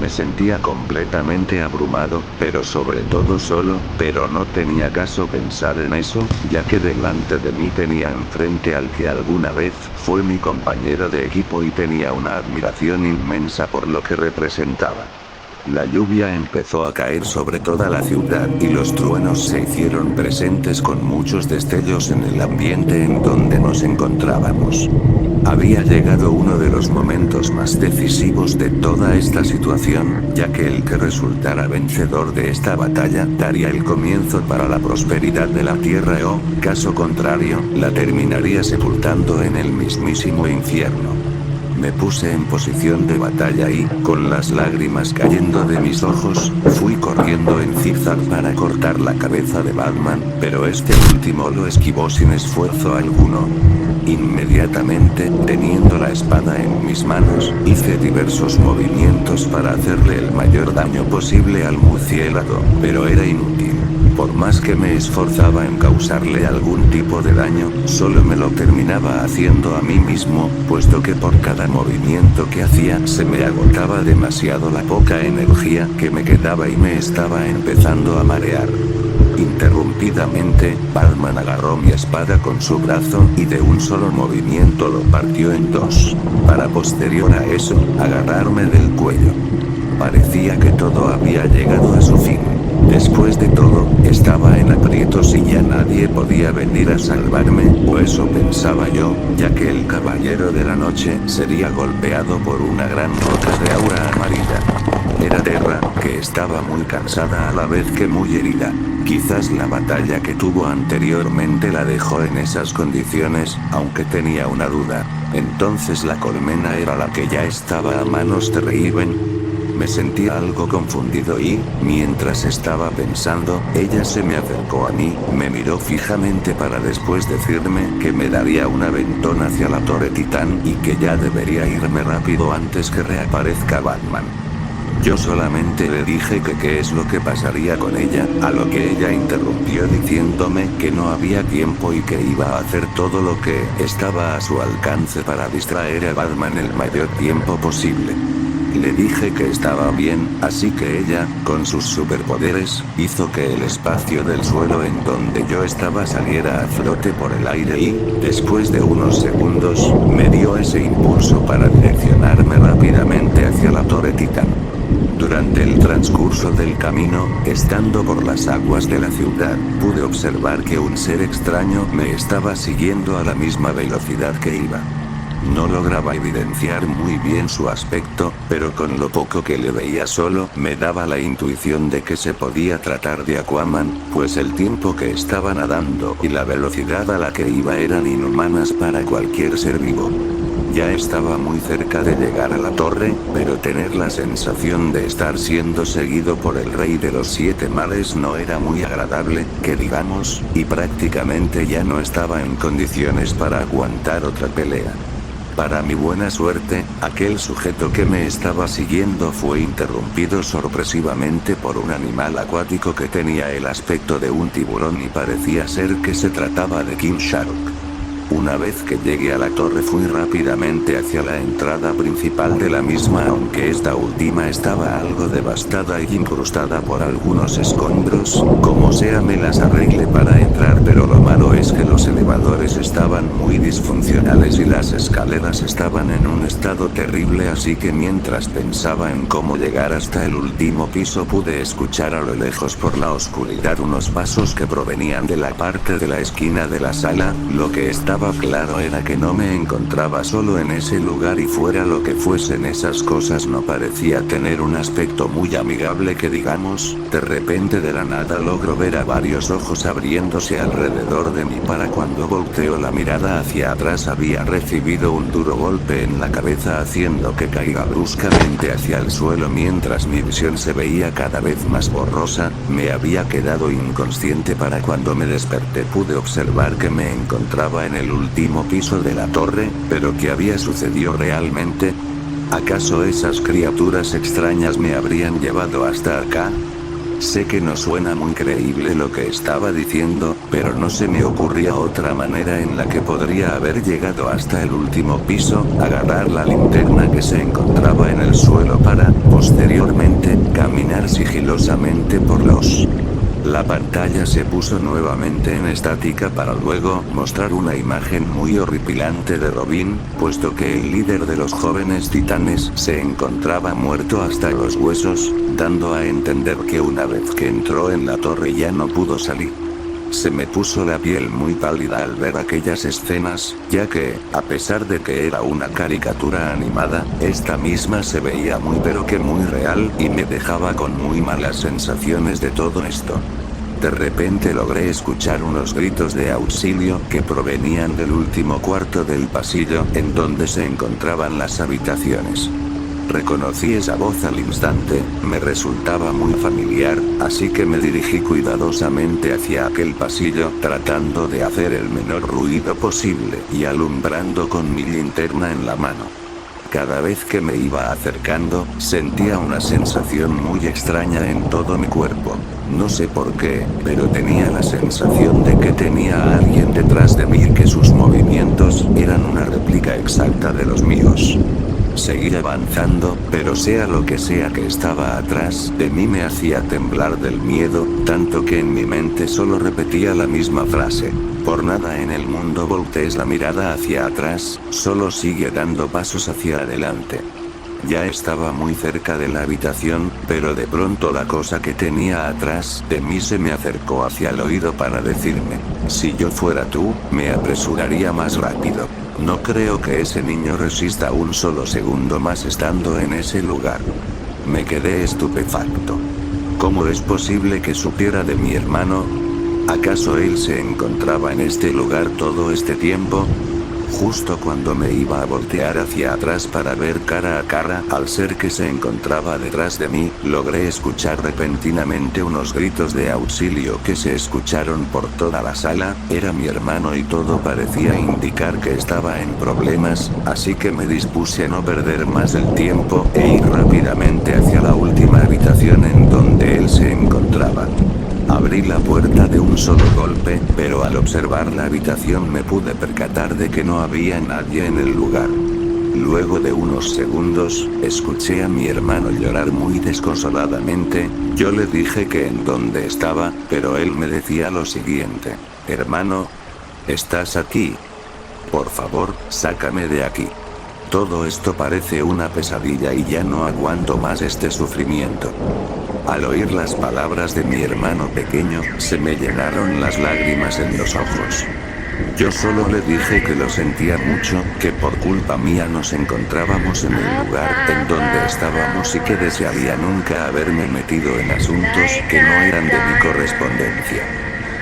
Me sentía completamente abrumado, pero sobre todo solo, pero no tenía caso pensar en eso, ya que delante de mí tenía enfrente al que alguna vez fue mi compañero de equipo y tenía una admiración inmensa por lo que representaba. La lluvia empezó a caer sobre toda la ciudad y los truenos se hicieron presentes con muchos destellos en el ambiente en donde nos encontrábamos. Había llegado uno de los momentos más decisivos de toda esta situación, ya que el que resultara vencedor de esta batalla daría el comienzo para la prosperidad de la Tierra o, caso contrario, la terminaría sepultando en el mismísimo infierno. Me puse en posición de batalla y, con las lágrimas cayendo de mis ojos, fui corriendo en zigzag para cortar la cabeza de Batman, pero este último lo esquivó sin esfuerzo alguno. Inmediatamente, teniendo la espada en mis manos, hice diversos movimientos para hacerle el mayor daño posible al murciélago, pero era inútil. Por más que me esforzaba en causarle algún tipo de daño, solo me lo terminaba haciendo a mí mismo, puesto que por cada movimiento que hacía se me agotaba demasiado la poca energía que me quedaba y me estaba empezando a marear. Interrumpidamente, Batman agarró mi espada con su brazo y de un solo movimiento lo partió en dos, para posterior a eso, agarrarme del cuello. Parecía que todo había llegado a su fin. Después de todo, estaba en aprietos y ya nadie podía venir a salvarme, o eso pensaba yo, ya que el caballero de la noche sería golpeado por una gran roca de aura amarilla. Era Terra, que estaba muy cansada a la vez que muy herida. Quizás la batalla que tuvo anteriormente la dejó en esas condiciones, aunque tenía una duda. Entonces la colmena era la que ya estaba a manos de Raven. Me sentía algo confundido y, mientras estaba pensando, ella se me acercó a mí, me miró fijamente para después decirme que me daría un aventón hacia la Torre Titán y que ya debería irme rápido antes que reaparezca Batman. Yo solamente le dije que qué es lo que pasaría con ella, a lo que ella interrumpió diciéndome que no había tiempo y que iba a hacer todo lo que estaba a su alcance para distraer a Batman el mayor tiempo posible. Le dije que estaba bien, así que ella, con sus superpoderes, hizo que el espacio del suelo en donde yo estaba saliera a flote por el aire y, después de unos segundos, me dio ese impulso para direccionarme rápidamente hacia la Torre Titán. Durante el transcurso del camino, estando por las aguas de la ciudad, pude observar que un ser extraño me estaba siguiendo a la misma velocidad que iba. No lograba evidenciar muy bien su aspecto, pero con lo poco que le veía solo me daba la intuición de que se podía tratar de Aquaman, pues el tiempo que estaba nadando y la velocidad a la que iba eran inhumanas para cualquier ser vivo. Ya estaba muy cerca de llegar a la torre, pero tener la sensación de estar siendo seguido por el rey de los 7 mares no era muy agradable, que digamos, y prácticamente ya no estaba en condiciones para aguantar otra pelea. Para mi buena suerte, aquel sujeto que me estaba siguiendo fue interrumpido sorpresivamente por un animal acuático que tenía el aspecto de un tiburón y parecía ser que se trataba de King Shark. Una vez que llegué a la torre fui rápidamente hacia la entrada principal de la misma, aunque esta última estaba algo devastada y incrustada por algunos escombros, como sea me las arreglé para entrar, pero lo malo es que los elevadores estaban muy disfuncionales y las escaleras estaban en un estado terrible, así que mientras pensaba en cómo llegar hasta el último piso pude escuchar a lo lejos por la oscuridad unos pasos que provenían de la parte de la esquina de la sala. Lo que estaba claro era que no me encontraba solo en ese lugar y fuera lo que fuesen esas cosas no parecía tener un aspecto muy amigable que digamos. De repente de la nada logro ver a varios ojos abriéndose alrededor de mí. Para cuando volteo la mirada hacia atrás había recibido un duro golpe en la cabeza haciendo que caiga bruscamente hacia el suelo mientras mi visión se veía cada vez más borrosa. Me había quedado inconsciente para cuando me desperté pude observar que me encontraba en el último piso de la torre, pero ¿qué había sucedido realmente? ¿Acaso esas criaturas extrañas me habrían llevado hasta acá? Sé que no suena muy creíble lo que estaba diciendo, pero no se me ocurría otra manera en la que podría haber llegado hasta el último piso, agarrar la linterna que se encontraba en el suelo para, posteriormente, caminar sigilosamente por los... La pantalla se puso nuevamente en estática para luego mostrar una imagen muy horripilante de Robin, puesto que el líder de los jóvenes titanes se encontraba muerto hasta los huesos, dando a entender que una vez que entró en la torre ya no pudo salir. Se me puso la piel muy pálida al ver aquellas escenas, ya que, a pesar de que era una caricatura animada, esta misma se veía muy pero que muy real y me dejaba con muy malas sensaciones de todo esto. De repente logré escuchar unos gritos de auxilio que provenían del último cuarto del pasillo en donde se encontraban las habitaciones. Reconocí esa voz al instante, me resultaba muy familiar, así que me dirigí cuidadosamente hacia aquel pasillo, tratando de hacer el menor ruido posible y alumbrando con mi linterna en la mano. Cada vez que me iba acercando, sentía una sensación muy extraña en todo mi cuerpo. No sé por qué, pero tenía la sensación de que tenía a alguien detrás de mí y que sus movimientos eran una réplica exacta de los míos. Seguí avanzando, pero sea lo que sea que estaba atrás de mí me hacía temblar del miedo, tanto que en mi mente solo repetía la misma frase. Por nada en el mundo voltees la mirada hacia atrás, solo sigue dando pasos hacia adelante. Ya estaba muy cerca de la habitación, pero de pronto la cosa que tenía atrás de mí se me acercó hacia el oído para decirme, si yo fuera tú, me apresuraría más rápido. No creo que ese niño resista un solo segundo más estando en ese lugar. Me quedé estupefacto. ¿Cómo es posible que supiera de mi hermano? ¿Acaso él se encontraba en este lugar todo este tiempo? Justo cuando me iba a voltear hacia atrás para ver cara a cara al ser que se encontraba detrás de mí, logré escuchar repentinamente unos gritos de auxilio que se escucharon por toda la sala. Era mi hermano y todo parecía indicar que estaba en problemas, así que me dispuse a no perder más el tiempo e ir rápidamente hacia la última habitación en donde él se encontraba. Abrí la puerta de un solo golpe, pero al observar la habitación me pude percatar de que no había nadie en el lugar. Luego de unos segundos, escuché a mi hermano llorar muy desconsoladamente. Yo le dije que en dónde estaba, pero él me decía lo siguiente: hermano, ¿estás aquí? Por favor, sácame de aquí. Todo esto parece una pesadilla y ya no aguanto más este sufrimiento. Al oír las palabras de mi hermano pequeño, se me llenaron las lágrimas en los ojos. Yo solo le dije que lo sentía mucho, que por culpa mía nos encontrábamos en el lugar en donde estábamos y que desearía nunca haberme metido en asuntos que no eran de mi correspondencia.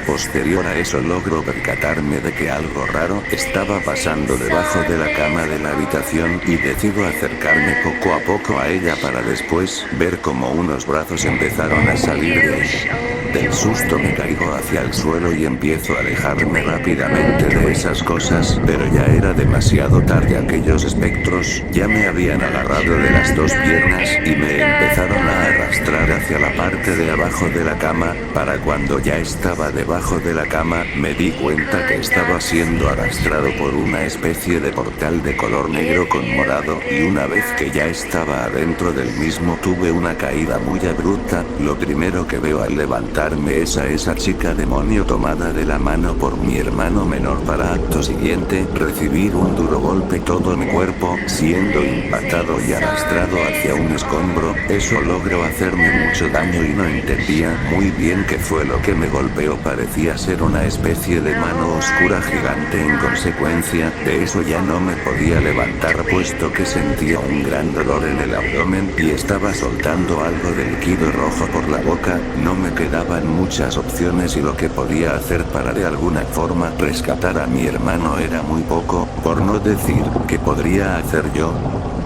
Posterior a eso logro percatarme de que algo raro estaba pasando debajo de la cama de la habitación y decido acercarme poco a poco a ella para después ver cómo unos brazos empezaron a salir de ella. Del susto me caigo hacia el suelo y empiezo a alejarme rápidamente de esas cosas, pero ya era demasiado tarde. Aquellos espectros ya me habían agarrado de las dos piernas y me empezaron a arrastrar hacia la parte de abajo de la cama. Para cuando ya estaba debajo de la cama, me di cuenta que estaba siendo arrastrado por una especie de portal de color negro con morado, y una vez que ya estaba adentro del mismo tuve una caída muy abrupta. Lo primero que veo al levantarme es a esa chica demonio tomada de la mano por mi hermano menor para acto siguiente recibir un duro golpe todo mi cuerpo, siendo impactado y arrastrado hacia un escombro. Eso logró hacerme mucho daño y no entendía muy bien qué fue lo que me golpeó. Parecía ser una especie de mano oscura gigante. En consecuencia de eso ya no me podía levantar, puesto que sentía un gran dolor en el abdomen y estaba soltando algo de líquido rojo por la boca. No me quedaban muchas opciones y lo que podía hacer para de alguna forma rescatar a mi hermano era muy poco, por no decir que podría hacer yo.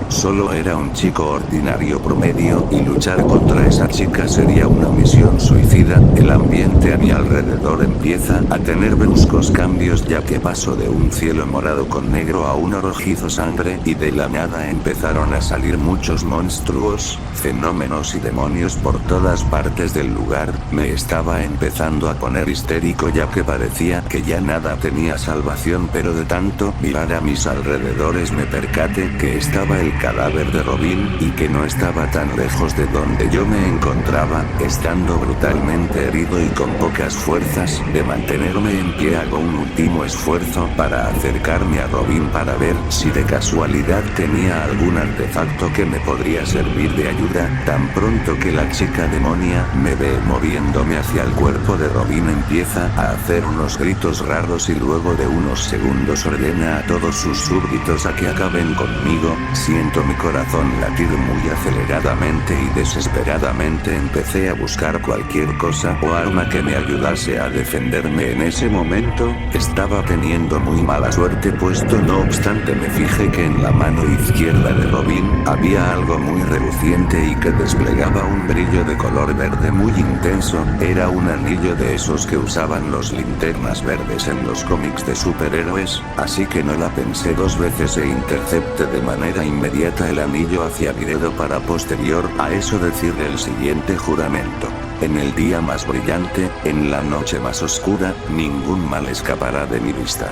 Solo era un chico ordinario promedio y luchar contra esa chica sería una misión suicida. El ambiente a mi alrededor empieza a tener bruscos cambios, ya que paso de un cielo morado con negro a un rojizo sangre, y de la nada empezaron a salir muchos monstruos, fenómenos y demonios por todas partes del lugar. Me estaba empezando a poner histérico, ya que parecía que ya nada tenía salvación, pero de tanto mirar a mis alrededores me percaté que estaba el cadáver de Robin y que no estaba tan lejos de donde yo me encontraba. Estando brutalmente herido y con pocas fuerzas de mantenerme en pie, hago un último esfuerzo para acercarme a Robin para ver si de casualidad tenía algún artefacto que me podría servir de ayuda. Tan pronto que la chica demonia me ve moviéndome hacia el cuerpo de Robin, empieza a hacer unos gritos raros y luego de unos segundos ordena a todos sus súbditos a que acaben conmigo. Siento siento mi corazón latir muy aceleradamente y desesperadamente empecé a buscar cualquier cosa o arma que me ayudase a defenderme en ese momento. Estaba teniendo muy mala suerte puesto no obstante me fijé que en la mano izquierda de Robin había algo muy reluciente y que desplegaba un brillo de color verde muy intenso. Era un anillo de esos que usaban los linternas verdes en los cómics de superhéroes, así que no la pensé dos veces e intercepté de manera inmediata el anillo hacia mi dedo para posterior a eso decirle el siguiente juramento. En el día más brillante, en la noche más oscura, ningún mal escapará de mi vista.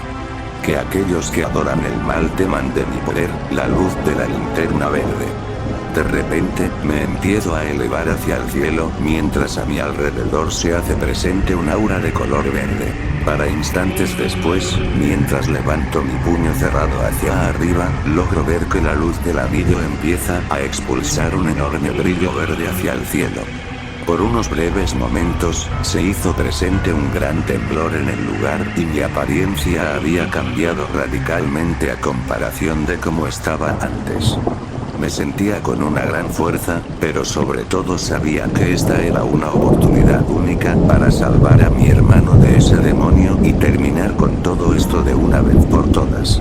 Que aquellos que adoran el mal teman de mi poder, la luz de la linterna verde. De repente, me empiezo a elevar hacia el cielo, mientras a mi alrededor se hace presente un aura de color verde. Para instantes después, mientras levanto mi puño cerrado hacia arriba, logro ver que la luz del anillo empieza a expulsar un enorme brillo verde hacia el cielo. Por unos breves momentos, se hizo presente un gran temblor en el lugar y mi apariencia había cambiado radicalmente a comparación de cómo estaba antes. Me sentía con una gran fuerza, pero sobre todo sabía que esta era una oportunidad única para salvar a mi hermano de ese demonio y terminar con todo esto de una vez por todas.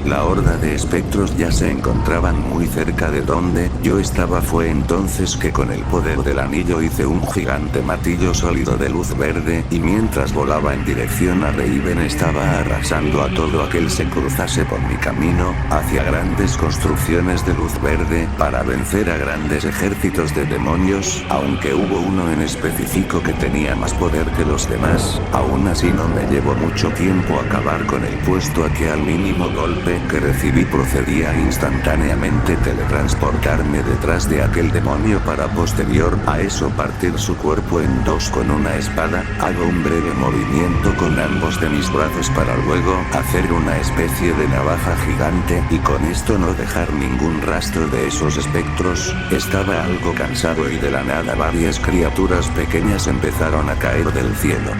La horda de espectros ya se encontraban muy cerca de donde yo estaba. Fue entonces que con el poder del anillo hice un gigante martillo sólido de luz verde y mientras volaba en dirección a Raven estaba arrasando a todo aquel se cruzase por mi camino, hacia grandes construcciones de luz verde, para vencer a grandes ejércitos de demonios. Aunque hubo uno en específico que tenía más poder que los demás, aún así no me llevó mucho tiempo acabar con él puesto a que al mínimo golpe que recibí procedía instantáneamente teletransportarme detrás de aquel demonio para posterior a eso partir su cuerpo en dos con una espada. Hago un breve movimiento con ambos de mis brazos para luego hacer una especie de navaja gigante y con esto no dejar ningún rastro de esos espectros. Estaba algo cansado y de la nada varias criaturas pequeñas empezaron a caer del cielo.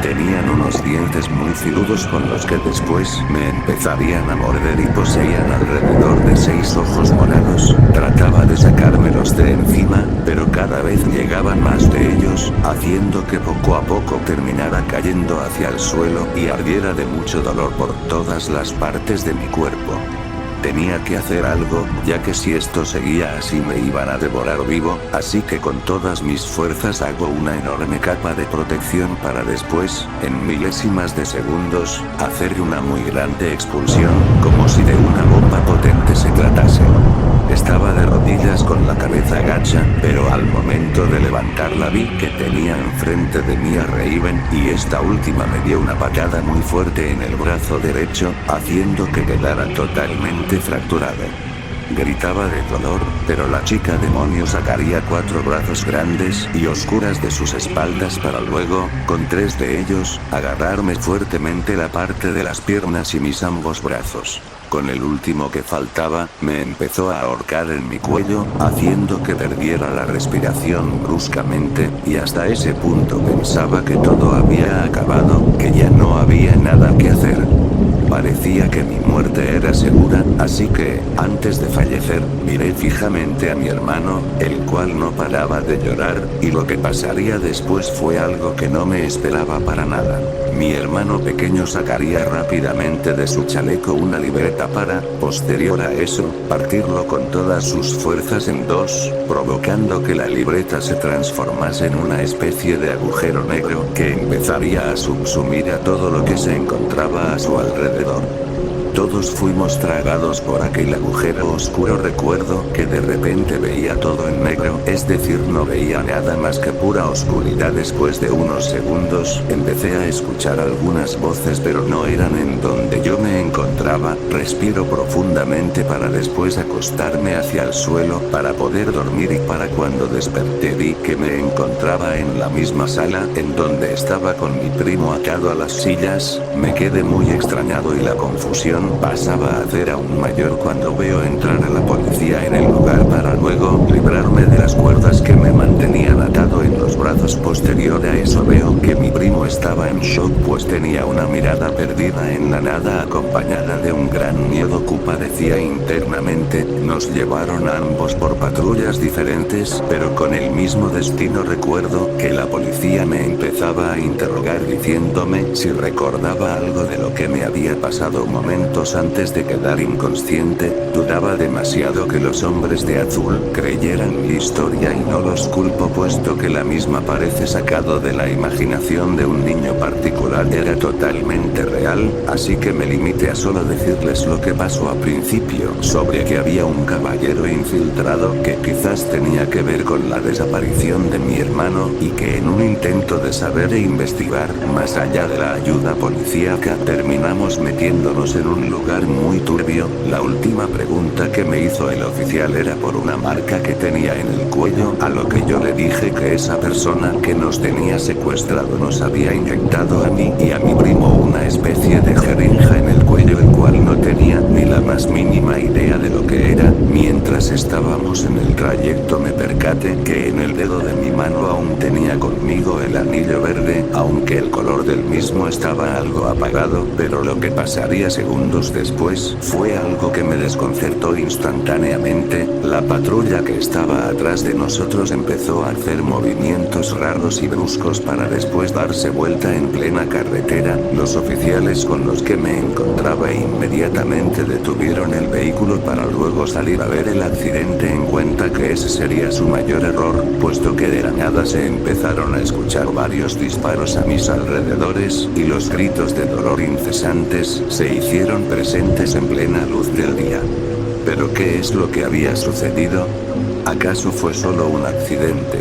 Tenían unos dientes muy filudos con los que después me empezarían a morder y poseían alrededor de 6 ojos morados. Trataba de sacármelos de encima, pero cada vez llegaban más de ellos, haciendo que poco a poco terminara cayendo hacia el suelo y ardiera de mucho dolor por todas las partes de mi cuerpo. Tenía que hacer algo, ya que si esto seguía así me iban a devorar vivo, así que con todas mis fuerzas hago una enorme capa de protección para después, en milésimas de segundos, hacer una muy grande expulsión, como si de una bomba potente se tratase. Estaba de rodillas con la cabeza gacha, pero al momento de levantarla vi que tenía enfrente de mí a Raven, y esta última me dio una patada muy fuerte en el brazo derecho, haciendo que quedara totalmente fracturado. Gritaba de dolor, pero la chica demonio sacaría 4 brazos grandes y oscuras de sus espaldas para luego, con 3 de ellos, agarrarme fuertemente la parte de las piernas y mis ambos brazos. Con el último que faltaba, me empezó a ahorcar en mi cuello, haciendo que perdiera la respiración bruscamente, y hasta ese punto pensaba que todo había acabado, que ya no había nada que hacer. Parecía que mi muerte era segura, así que, antes de fallecer, miré fijamente a mi hermano, el cual no paraba de llorar, y lo que pasaría después fue algo que no me esperaba para nada. Mi hermano pequeño sacaría rápidamente de su chaleco una libreta para, posterior a eso, partirlo con todas sus fuerzas en dos, provocando que la libreta se transformase en una especie de agujero negro que empezaría a subsumir a todo lo que se encontraba a su alrededor. Todos fuimos tragados por aquel agujero oscuro. Recuerdo que de repente veía todo en negro, es decir, no veía nada más que pura oscuridad. Después de unos segundos, empecé a escuchar algunas voces, pero no eran en donde yo me encontraba. Respiro profundamente para después acostarme hacia el suelo para poder dormir, y para cuando desperté vi que me encontraba en la misma sala en donde estaba con mi primo atado a las sillas. Me quedé muy extrañado y la confusión pasaba a ser aún mayor cuando veo entrar a la policía en el lugar para luego librarme de las cuerdas que me mantenían atado en los brazos. Posterior a eso veo que mi primo estaba gran shock, pues tenía una mirada perdida en la nada acompañada de un gran miedo que padecía internamente. Nos llevaron a ambos por patrullas diferentes, pero con el mismo destino. Recuerdo que la policía me empezaba a interrogar diciéndome si recordaba algo de lo que me había pasado momentos antes de quedar inconsciente. Dudaba demasiado que los hombres de azul creyeran mi historia y no los culpo, puesto que la misma parece sacado de la imaginación de un niño particular. Era totalmente real, así que me limité a solo decirles lo que pasó al principio, sobre que había un caballero infiltrado que quizás tenía que ver con la desaparición de mi hermano, y que en un intento de saber e investigar más allá de la ayuda policíaca terminamos metiéndonos en un lugar muy turbio. La última pregunta que me hizo el oficial era por una marca que tenía en el cuello, a lo que yo le dije que esa persona que nos tenía secuestrado nos había inyectado a mí y a mi primo una especie de jeringa en el cuello, el cual no tenía ni la más mínima idea de lo que era. Mientras estábamos en el trayecto me percaté que en el dedo de mi mano aún tenía conmigo el anillo verde, aunque el color del mismo estaba algo apagado, pero lo que pasaría segundos después fue algo que me desconcertó instantáneamente. La patrulla que estaba atrás de nosotros empezó a hacer movimientos raros y bruscos para después darse vuelta en plena carretera. Los oficiales con los que me encontraba inmediatamente detuvieron el vehículo para luego salir a ver el accidente, en cuenta que ese sería su mayor error, puesto que de la nada se empezaron a escuchar varios disparos a mis alrededores, y los gritos de dolor incesantes se hicieron presentes en plena luz del día. ¿Pero qué es lo que había sucedido? ¿Acaso fue solo un accidente?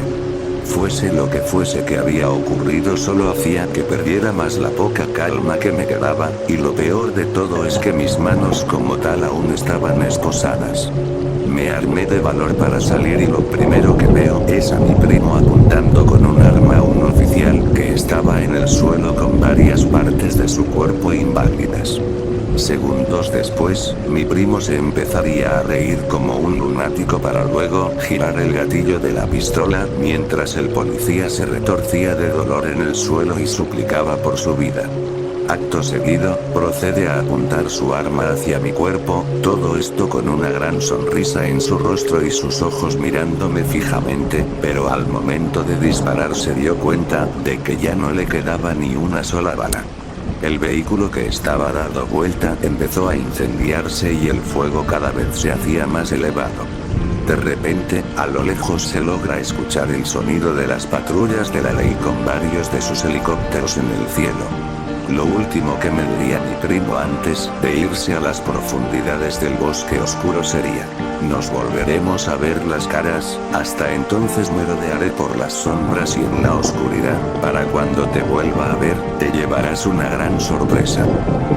Fuese lo que fuese que había ocurrido, solo hacía que perdiera más la poca calma que me quedaba, y lo peor de todo es que mis manos como tal aún estaban esposadas. Me armé de valor para salir y lo primero que veo es a mi primo apuntando con un arma a un oficial que estaba en el suelo con varias partes de su cuerpo inválidas. Segundos después, mi primo se empezaría a reír como un lunático para luego girar el gatillo de la pistola, mientras el policía se retorcía de dolor en el suelo y suplicaba por su vida. Acto seguido, procede a apuntar su arma hacia mi cuerpo, todo esto con una gran sonrisa en su rostro y sus ojos mirándome fijamente, pero al momento de disparar se dio cuenta de que ya no le quedaba ni una sola bala. El vehículo que estaba dado vuelta empezó a incendiarse y el fuego cada vez se hacía más elevado. De repente, a lo lejos se logra escuchar el sonido de las patrullas de la ley con varios de sus helicópteros en el cielo. Lo último que me diría mi primo antes de irse a las profundidades del bosque oscuro sería: nos volveremos a ver las caras, hasta entonces me rodearé por las sombras y en la oscuridad, para cuando te vuelva a ver, te llevarás una gran sorpresa.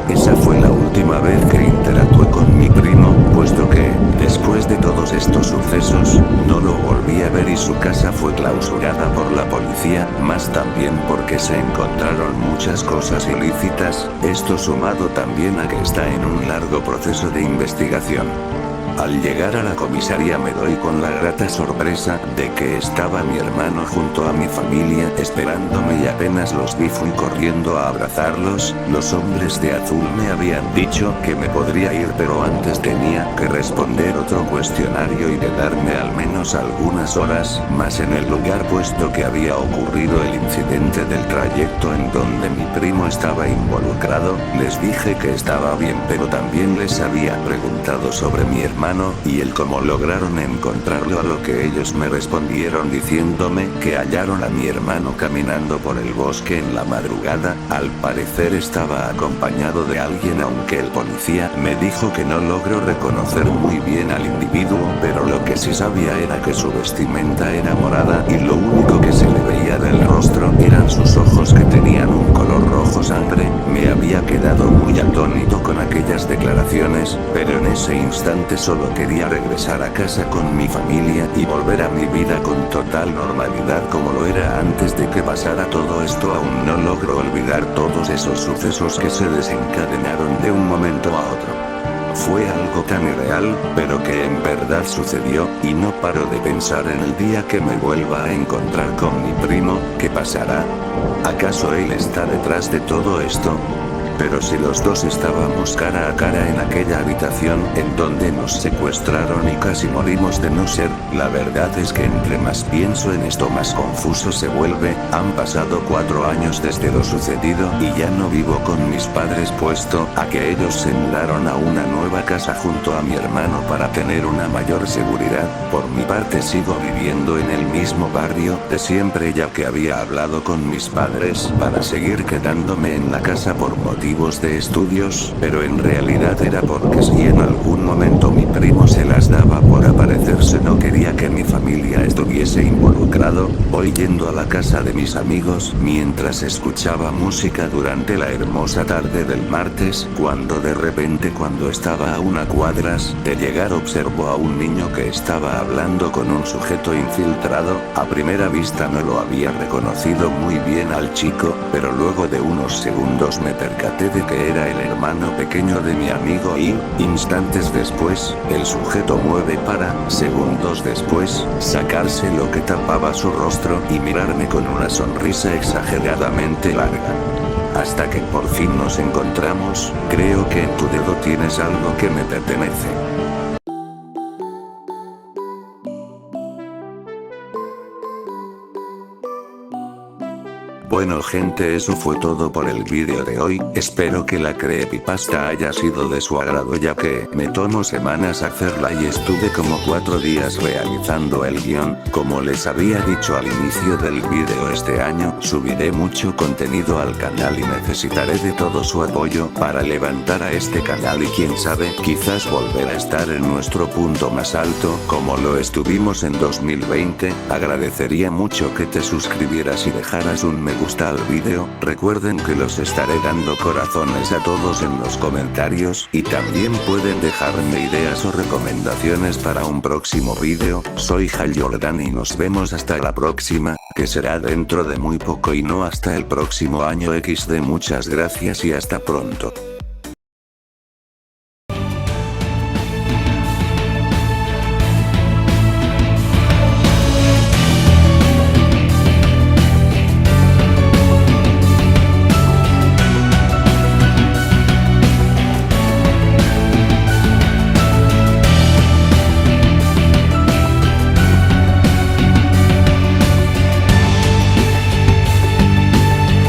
Esa fue la última vez que interactué con mi primo, puesto que, después de todos estos sucesos, no lo volví a ver y su casa fue clausurada por la policía, más también porque se encontraron muchas cosas ilícitas, esto sumado también a que está en un largo proceso de investigación. Al llegar a la comisaría me doy con la grata sorpresa de que estaba mi hermano junto a mi familia esperándome, y apenas los vi fui corriendo a abrazarlos. Los hombres de azul me habían dicho que me podría ir, pero antes tenía que responder otro cuestionario y quedarme al menos algunas horas más en el lugar, puesto que había ocurrido el incidente del trayecto en donde mi primo estaba involucrado. Les dije que estaba bien, pero también les había preguntado sobre mi hermano y el cómo lograron encontrarlo, a lo que ellos me respondieron diciéndome que hallaron a mi hermano caminando por el bosque en la madrugada. Al parecer estaba acompañado de alguien, aunque el policía me dijo que no logró reconocer muy bien al individuo, pero lo que sí sabía era que su vestimenta era morada y lo único que se le veía del rostro eran sus ojos, que tenían un color rojo sangre. Me había quedado muy atónito con aquellas declaraciones, pero en ese instante solo quería regresar a casa con mi familia y volver a mi vida con total normalidad como lo era antes de que pasara todo esto. Aún no logro olvidar todos esos sucesos que se desencadenaron de un momento a otro. Fue algo tan irreal, pero que en verdad sucedió, y no paro de pensar en el día que me vuelva a encontrar con mi primo. ¿Qué pasará? ¿Acaso él está detrás de todo esto? Pero si los dos estábamos cara a cara en aquella habitación en donde nos secuestraron y casi morimos de no ser, la verdad es que entre más pienso en esto más confuso se vuelve. Han pasado 4 años desde lo sucedido y ya no vivo con mis padres puesto a que ellos se mudaron a una nueva casa junto a mi hermano para tener una mayor seguridad. Por mi parte sigo viviendo en el mismo barrio de siempre ya que había hablado con mis padres para seguir quedándome en la casa por motivos de estudios, pero en realidad era porque si en algún momento mi primo se las daba por aparecerse no quería que mi familia estuviese involucrado. Voy yendo a la casa de mis amigos mientras escuchaba música durante la hermosa tarde del martes, cuando de repente cuando estaba a 1 cuadras de llegar observo a un niño que estaba hablando con un sujeto infiltrado. A primera vista no lo había reconocido muy bien al chico, pero luego de unos segundos me percaté de que era el hermano pequeño de mi amigo y, instantes después, el sujeto mueve para, segundos después, sacarse lo que tapaba su rostro y mirarme con una sonrisa exageradamente larga. Hasta que por fin nos encontramos. Creo que en tu dedo tienes algo que me pertenece. Bueno gente, eso fue todo por el vídeo de hoy. Espero que la creepypasta haya sido de su agrado ya que me tomó semanas hacerla y estuve como 4 días realizando el guión. Como les había dicho al inicio del vídeo, este año subiré mucho contenido al canal y necesitaré de todo su apoyo para levantar a este canal y quién sabe, quizás volver a estar en nuestro punto más alto como lo estuvimos en 2020. Agradecería mucho que te suscribieras y dejaras un me gusta al vídeo. Recuerden que los estaré dando corazones a todos en los comentarios y también pueden dejarme ideas o recomendaciones para un próximo vídeo. Soy Hal Jordan y nos vemos hasta la próxima, que será dentro de muy poco y no hasta el próximo año XD. Muchas gracias y hasta pronto.